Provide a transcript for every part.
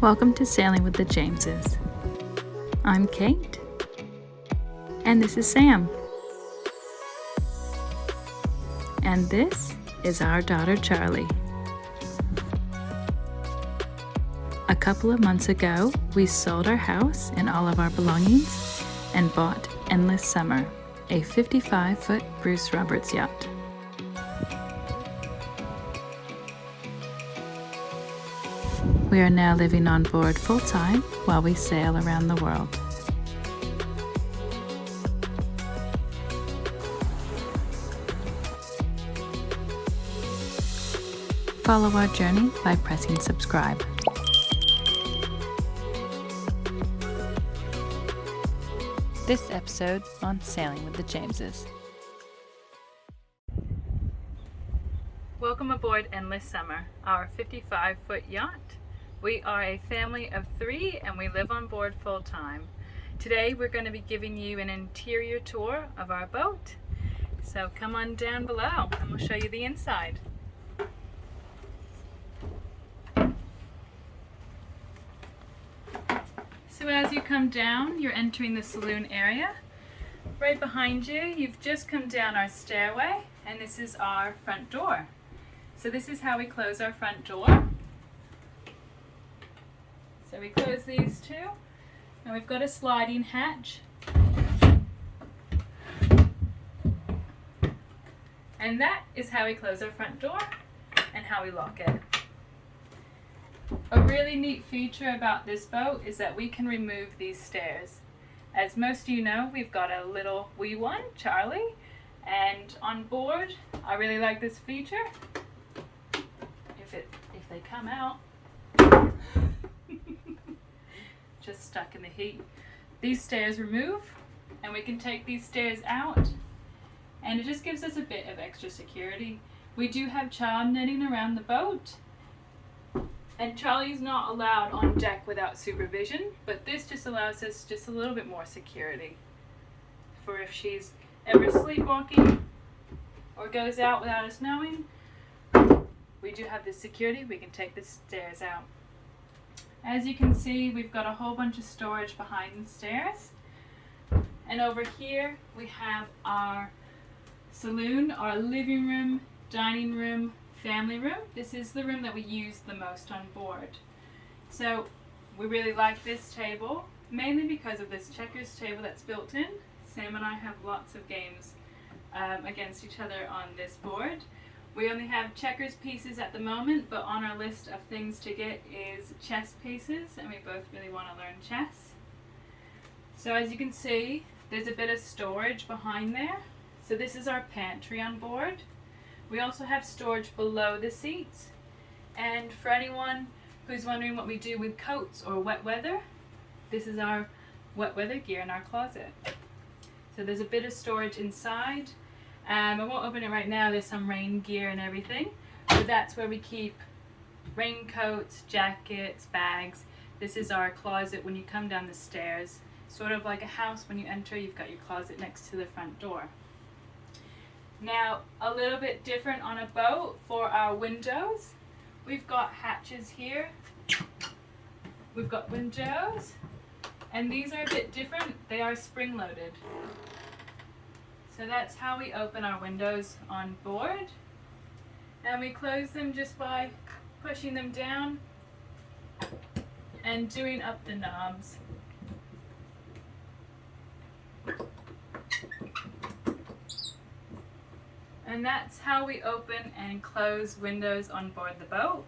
Welcome to Sailing with the Jameses. I'm Kate, and this is Sam. And this is our daughter Charlie. A couple of months ago, we sold our house and all of our belongings and bought Endless Summer, a 55-foot Bruce Roberts yacht. We are now living on board full-time while we sail around the world. Follow our journey by pressing subscribe. This episode on Sailing with the Jameses. Welcome aboard Endless Summer, our 55-foot yacht. We are a family of 3 and we live on board full time. Today we're going to be giving you an interior tour of our boat. So come on down below and we'll show you the inside. So as you come down, you're entering the saloon area. Right behind you, you've just come down our stairway and this is our front door. So this is how we close our front door. So we close these two, and we've got a sliding hatch. And that is how we close our front door and how we lock it. A really neat feature about this boat is that we can remove these stairs. As most of you know, we've got a little wee one, Charlie, and on board, I really like this feature. If they come out, just stuck in the heat. These stairs remove and we can take these stairs out and it just gives us a bit of extra security. We do have child netting around the boat and Charlie's not allowed on deck without supervision, but this just allows us just a little bit more security for if she's ever sleepwalking or goes out without us knowing. We do have this security, we can take the stairs out. As you can see, we've got a whole bunch of storage behind the stairs. And over here we have our saloon, our living room, dining room, family room. This is the room that we use the most on board. So we really like this table, mainly because of this checkers table that's built in. Sam and I have lots of games against each other on this board. We only have checkers pieces at the moment, but on our list of things to get is chess pieces, and we both really want to learn chess. So as you can see, there's a bit of storage behind there. So this is our pantry on board. We also have storage below the seats. And for anyone who's wondering what we do with coats or wet weather, this is our wet weather gear in our closet. So there's a bit of storage inside. I won't open it right now, there's some rain gear and everything. So that's where we keep raincoats, jackets, bags. This is our closet when you come down the stairs. Sort of like a house, when you enter, you've got your closet next to the front door. Now, a little bit different on a boat for our windows. We've got hatches here. We've got windows. And these are a bit different. They are spring-loaded. So that's how we open our windows on board. And we close them just by pushing them down and doing up the knobs. And that's how we open and close windows on board the boat.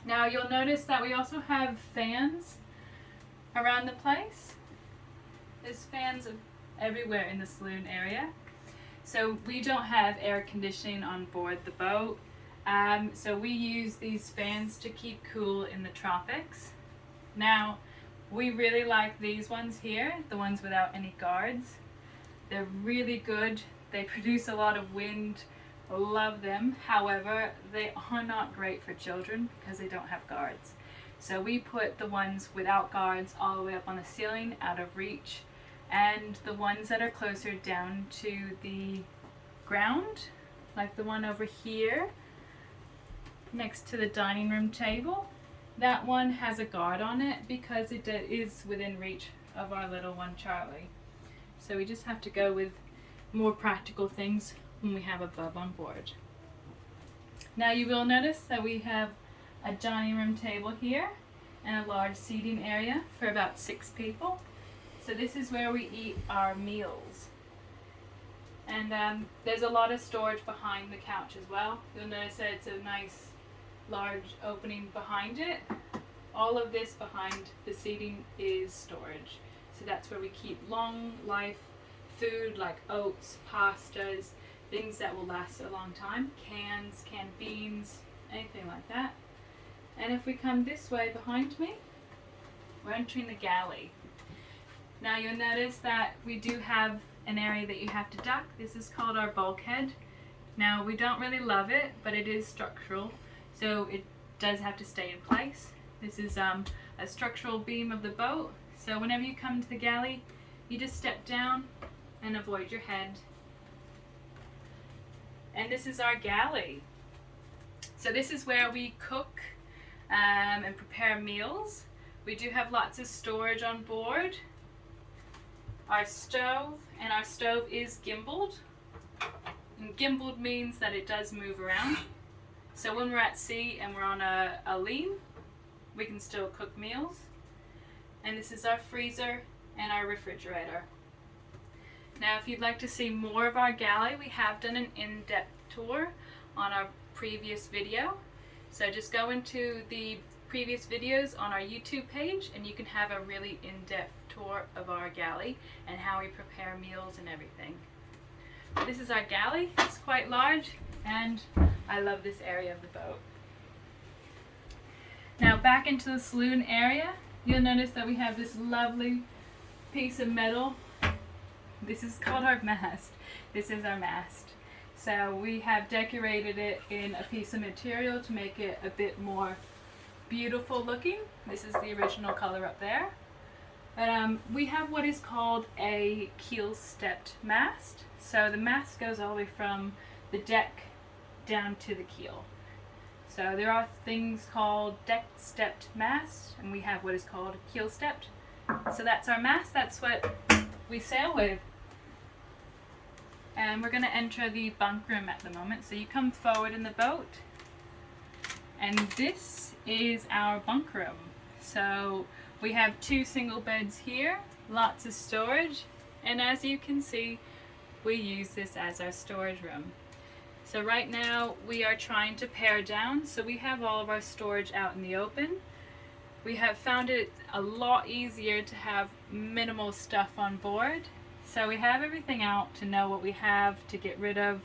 Now you'll notice that we also have fans around the place. There's fans everywhere in the saloon area. So we don't have air conditioning on board the boat. So we use these fans to keep cool in the tropics. Now, we really like these ones here, the ones without any guards. They're really good. They produce a lot of wind. Love them. However, they are not great for children because they don't have guards. So we put the ones without guards all the way up on the ceiling, out of reach. And the ones that are closer down to the ground, like the one over here next to the dining room table, That one has a guard on it because it is within reach of our little one Charlie. So we just have to go with more practical things when we have a bub on board. Now you will notice that we have a dining room table here and a large seating area for about 6 people. So this is where we eat our meals. And there's a lot of storage behind the couch as well. You'll notice that it's a nice large opening behind it. All of this behind the seating is storage. So that's where we keep long life food like oats, pastas, things that will last a long time, cans, canned beans, anything like that. And if we come this way behind me, we're entering the galley. Now you'll notice that we do have an area that you have to duck. This is called our bulkhead. Now we don't really love it, but it is structural, so it does have to stay in place. This is a structural beam of the boat, so whenever you come to the galley, you just step down and avoid your head. And this is our galley. So this is where we cook and prepare meals. We do have lots of storage on board. Our stove, and our stove is gimbaled. And gimbaled means that it does move around. So when we're at sea and we're on a lean, we can still cook meals. And this is our freezer and our refrigerator. Now if you'd like to see more of our galley, we have done an in-depth tour on our previous video. So just go into the previous videos on our YouTube page and you can have a really in-depth tour of our galley and how we prepare meals and everything. This is our galley. It's quite large and I love this area of the boat. Now back into the saloon area, you'll notice that we have this lovely piece of metal. This is called our mast. This is our mast. So we have decorated it in a piece of material to make it a bit more beautiful looking. This is the original color up there. But we have what is called a keel stepped mast. So the mast goes all the way from the deck down to the keel. So there are things called deck stepped mast, and we have what is called keel stepped. So that's our mast, that's what we sail with. And we're going to enter the bunk room at the moment. So you come forward in the boat, and this is our bunk room. So we have 2 single beds here, lots of storage, and as you can see, we use this as our storage room. So right now we are trying to pare down, so we have all of our storage out in the open. We have found it a lot easier to have minimal stuff on board. So we have everything out to know what we have to get rid of.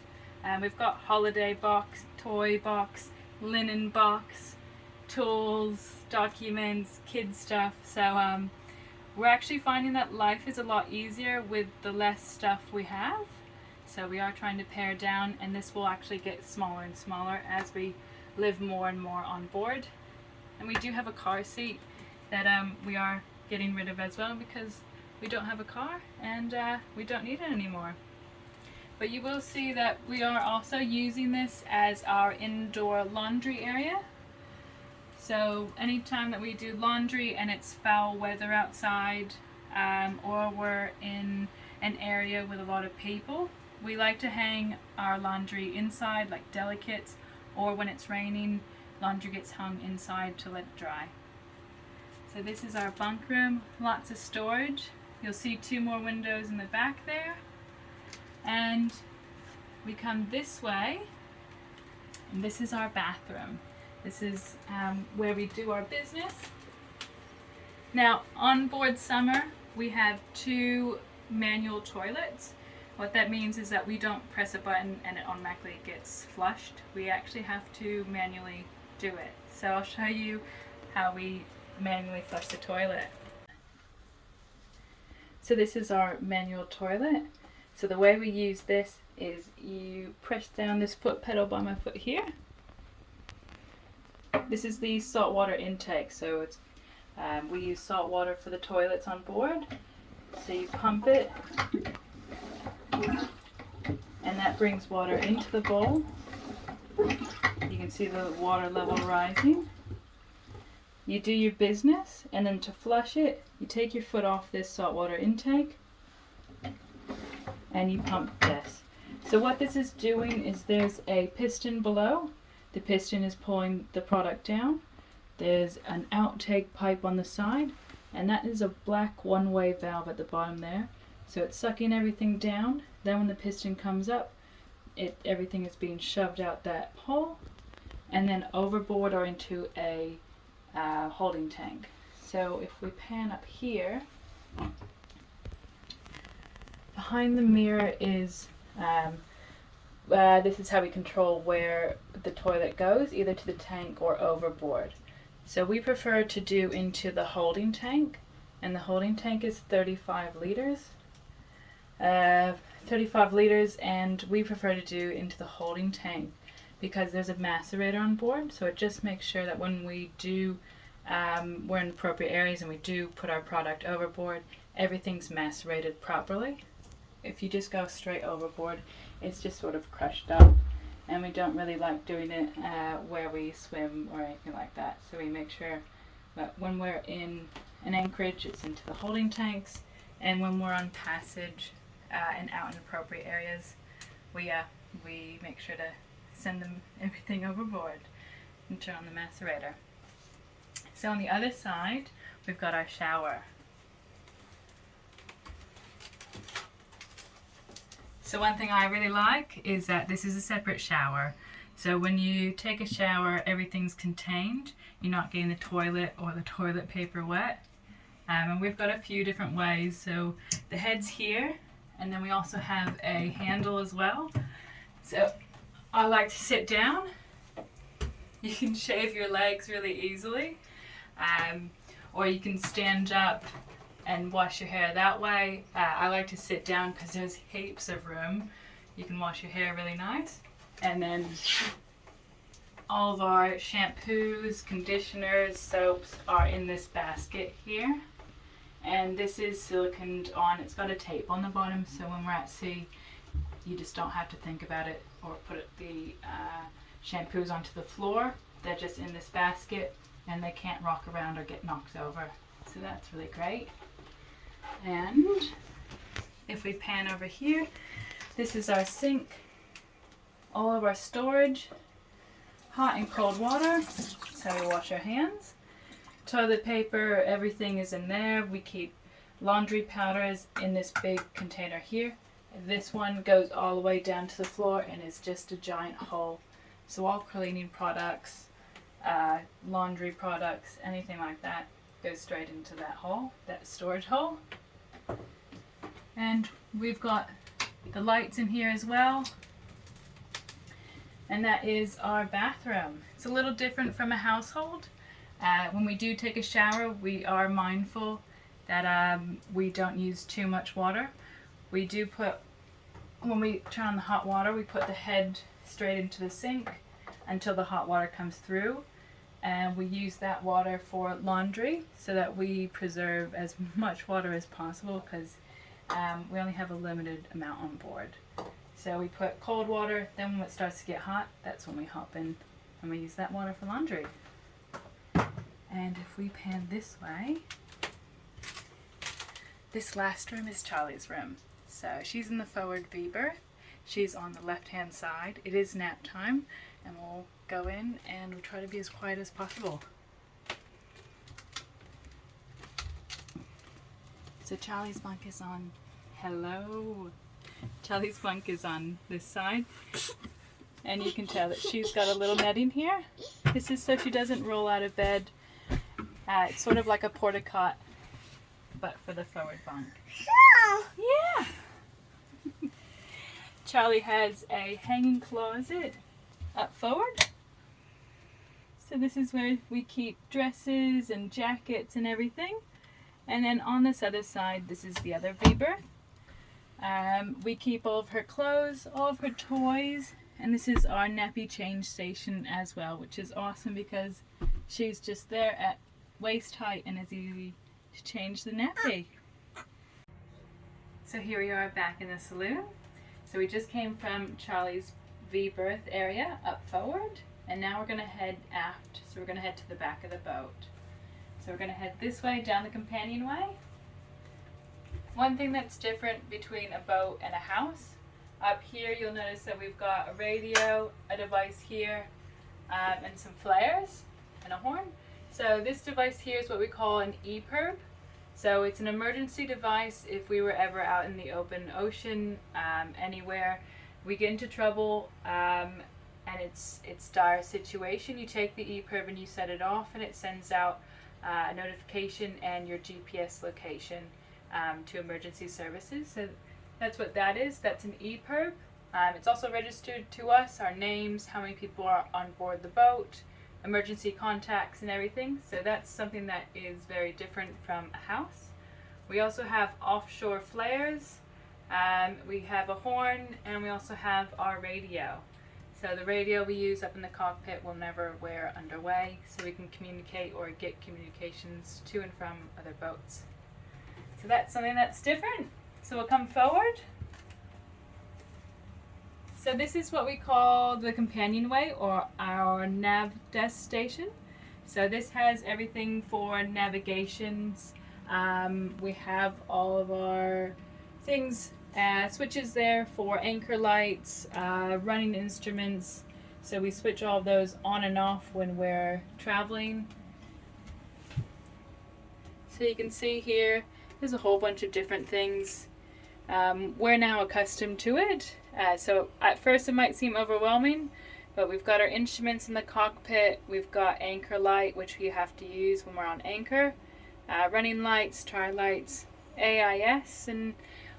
We've got holiday box, toy box, linen box, tools, documents, kid stuff. So we're actually finding that life is a lot easier with the less stuff we have. So we are trying to pare down, and this will actually get smaller and smaller as we live more and more on board. And we do have a car seat that we are getting rid of as well because we don't have a car and we don't need it anymore. But you will see that we are also using this as our indoor laundry area. So anytime that we do laundry and it's foul weather outside, or we're in an area with a lot of people, we like to hang our laundry inside, like delicates, or when it's raining, laundry gets hung inside to let it dry. So this is our bunk room, lots of storage. You'll see 2 more windows in the back there. And we come this way, and this is our bathroom. This is where we do our business. Now, on board summer, we have 2 manual toilets. What that means is that we don't press a button and it automatically gets flushed. We actually have to manually do it. So I'll show you how we manually flush the toilet. So this is our manual toilet. So the way we use this is you press down this foot pedal by my foot here. This is the saltwater intake, so it's we use salt water for the toilets on board. So you pump it, and that brings water into the bowl. You can see the water level rising. you do your business, and then to flush it, you take your foot off this saltwater intake and you pump this. So what this is doing is there's a piston below. The piston is pulling the product down. There's an outtake pipe on the side, and that is a black one-way valve at the bottom there. So it's sucking everything down. Then when the piston comes up, everything is being shoved out that hole and then overboard or into a holding tank. So if we pan up here, behind the mirror is this is how we control where the toilet goes, either to the tank or overboard. So we prefer to do into the holding tank, and the holding tank is 35 liters. 35 liters, and we prefer to do into the holding tank because there's a macerator on board, so it just makes sure that when we do we're in appropriate areas and we do put our product overboard, everything's macerated properly. If you just go straight overboard, it's just sort of crushed up, and we don't really like doing it where we swim or anything like that. So we make sure that when we're in an anchorage, it's into the holding tanks, and when we're on passage and out in appropriate areas, we make sure to send them everything overboard and turn on the macerator. So on the other side, we've got our shower. So one thing I really like is that this is a separate shower. So when you take a shower, everything's contained. You're not getting the toilet or the toilet paper wet. And we've got a few different ways. So the head's here, and then we also have a handle as well. So I like to sit down. You can shave your legs really easily, or you can stand up and wash your hair that way. I like to sit down because there's heaps of room. You can wash your hair really nice. And then all of our shampoos, conditioners, soaps are in this basket here. And this is siliconed on. It's got a tape on the bottom, so when we're at sea, you just don't have to think about it or put the shampoos onto the floor. They're just in this basket, and they can't rock around or get knocked over. So that's really great. And if we pan over here, this is our sink, all of our storage, hot and cold water. That's how we wash our hands. Toilet paper, everything is in there. We keep laundry powders in this big container here. This one goes all the way down to the floor and is just a giant hole. So all cleaning products, laundry products, anything like that goes straight into that hole, that storage hole. And we've got the lights in here as well. And that is our bathroom. It's a little different from a household. When we do take a shower, we are mindful that we don't use too much water. We do put, when we turn on the hot water, we put the head straight into the sink until the hot water comes through. And we use that water for laundry so that we preserve as much water as possible because we only have a limited amount on board. So we put cold water, then when it starts to get hot, that's when we hop in and we use that water for laundry. And if we pan this way, this last room is Charlie's room. So she's in the forward V berth. She's on the left-hand side. It is nap time, and we'll go in and we'll try to be as quiet as possible. So Charlie's bunk is on. Hello. Charlie's bunk is on this side, and you can tell that she's got a little netting here. This is so she doesn't roll out of bed. It's sort of like a porta-cot, but for the forward bunk. Yeah. Charlie has a hanging closet up forward. So this is where we keep dresses and jackets and everything. And then on this other side, this is the other V berth. We keep all of her clothes, all of her toys, and this is our nappy change station as well, which is awesome because she's just there at waist height and it's easy to change the nappy. So here we are back in the saloon. So we just came from Charlie's V berth area up forward, and now we're going to head aft. So we're going to head to the back of the boat. So we're going to head this way down the companionway. One thing that's different between a boat and a house, up here you'll notice that we've got a radio, a device here, and some flares and a horn. So this device here is what we call an EPIRB. So it's an emergency device if we were ever out in the open ocean, anywhere, we get into trouble, and it's dire situation. You take the EPIRB and you set it off, and it sends out a notification and your GPS location to emergency services. So that's what that is. That's an EPIRB. It's also registered to us, our names, how many people are on board the boat, emergency contacts and everything. So that's something that is very different from a house. We also have offshore flares, we have a horn, and we also have our radio. So the radio we use up in the cockpit will never wear underway, so we can communicate or get communications to and from other boats. So that's something that's different. So we'll come forward. So this is what we call the companionway, or our nav desk station. So this has everything for navigations. We have all of our things, switches there for anchor lights, running instruments. So we switch all of those on and off when we're traveling. So you can see here, there's a whole bunch of different things. We're now accustomed to it. So at first it might seem overwhelming, but we've got our instruments in the cockpit, we've got anchor light, which we have to use when we're on anchor, running lights, tri-lights, AIS, and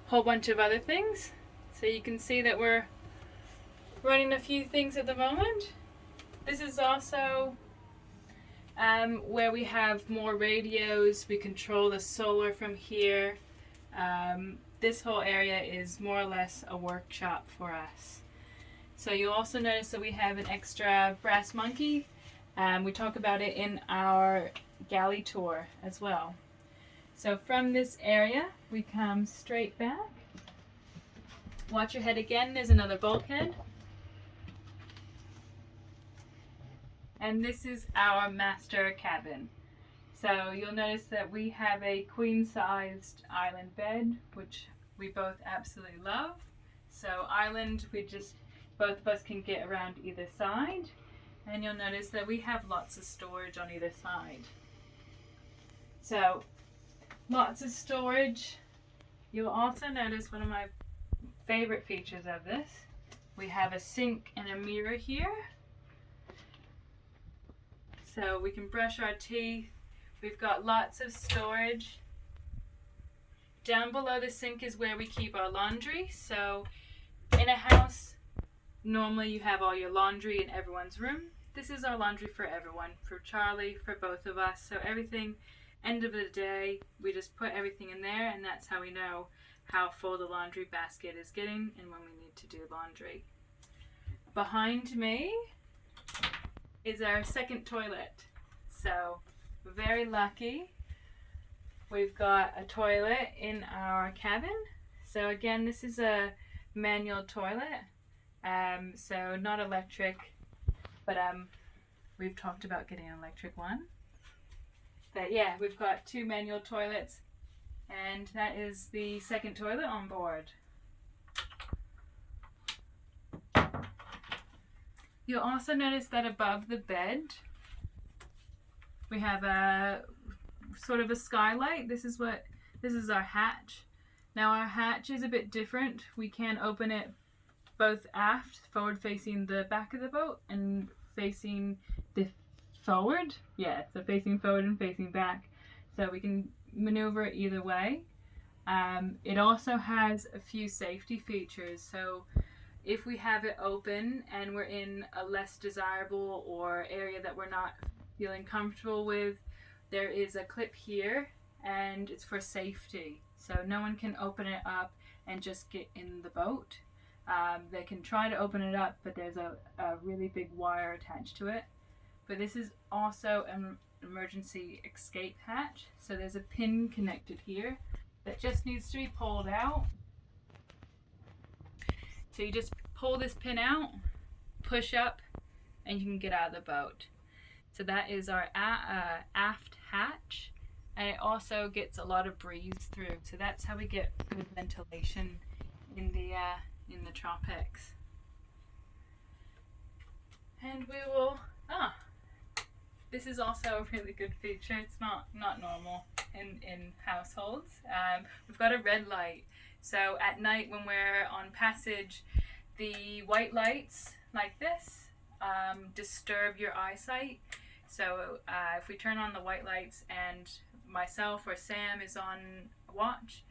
a whole bunch of other things. So you can see that we're running a few things at the moment. This is also where we have more radios. We control the solar from here. This whole area is more or less a workshop for us. So you'll also notice that we have an extra brass monkey. We talk about it in our galley tour as well. So from this area, we come straight back. Watch your head again, there's another bulkhead. And this is our master cabin. So you'll notice that we have a queen-sized island bed, which we both absolutely love. So island, both of us can get around either side. And you'll notice that we have lots of storage on either side. So lots of storage. You'll also notice one of my favorite features of this. We have a sink and a mirror here. So we can brush our teeth. We've got lots of storage. Down below the sink is where we keep our laundry. So in a house, normally you have all your laundry in everyone's room. This is our laundry for everyone, for Charlie, for both of us. So everything, end of the day, we just put everything in there, and that's how we know how full the laundry basket is getting and when we need to do laundry. Behind me is our second toilet. So we're very lucky. We've got a toilet in our cabin. So again, this is a manual toilet. So not electric, but we've talked about getting an electric one. But yeah, we've got 2 manual toilets, and that is the second toilet on board. You'll also notice that above the bed, we have a sort of a skylight. This is our hatch. Now our hatch is a bit different. We can open it both aft, forward facing the back of the boat, and facing the forward. Yeah, so facing forward and facing back. So we can maneuver it either way. It also has a few safety features. So if we have it open and we're in a less desirable or area that we're not feeling comfortable with, there is a clip here, and it's for safety. So no one can open it up and just get in the boat. They can try to open it up, but there's a really big wire attached to it. But this is also an emergency escape hatch. So there's a pin connected here that just needs to be pulled out. So you just pull this pin out, push up, and you can get out of the boat. So that is our aft hatch, and it also gets a lot of breeze through. So that's how we get good ventilation in the tropics. And we will. This is also a really good feature. It's not normal in households. We've got a red light. So at night when we're on passage, the white lights like this disturb your eyesight. So if we turn on the white lights and myself or Sam is on watch,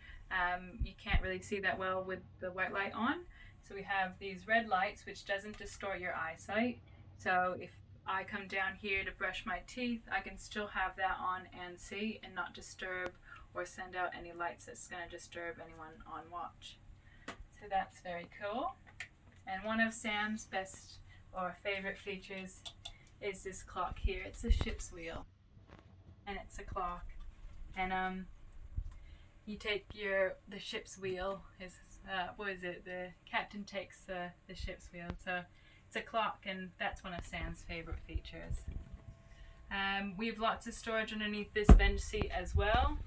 you can't really see that well with the white light on. So we have these red lights, which doesn't distort your eyesight. So if I come down here to brush my teeth, I can still have that on and see and not disturb or send out any lights that's going to disturb anyone on watch. So that's very cool. And one of Sam's best or favorite features is this clock here. It's a ship's wheel, and it's a clock. And you take the ship's wheel. The captain takes the ship's wheel. So it's a clock, and that's one of Sam's favorite features. We have lots of storage underneath this bench seat as well.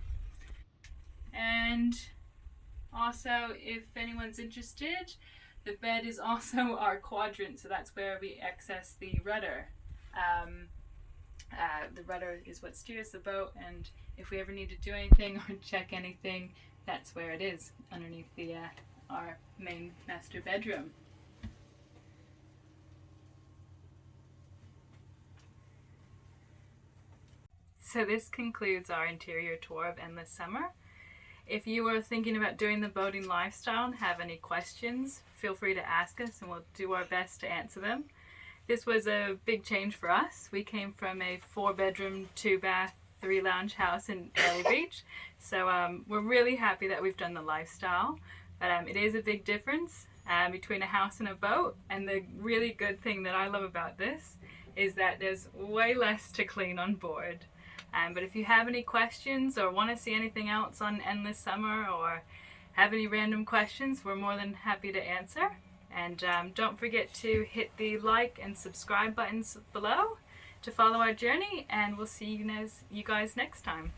And also, if anyone's interested, the bed is also our quadrant, so that's where we access the rudder. The rudder is what steers the boat, and if we ever need to do anything or check anything, that's where it is, underneath our main master bedroom. So this concludes our interior tour of Endless Summer. If you are thinking about doing the boating lifestyle and have any questions, feel free to ask us and we'll do our best to answer them. This was a big change for us. We came from a 4-bedroom, 2-bath, 3-lounge house in Airlie Beach. So we're really happy that we've done the lifestyle. But it is a big difference between a house and a boat. And the really good thing that I love about this is that there's way less to clean on board. But if you have any questions or want to see anything else on Endless Summer or have any random questions, we're more than happy to answer. And don't forget to hit the like and subscribe buttons below to follow our journey, and we'll see you guys next time.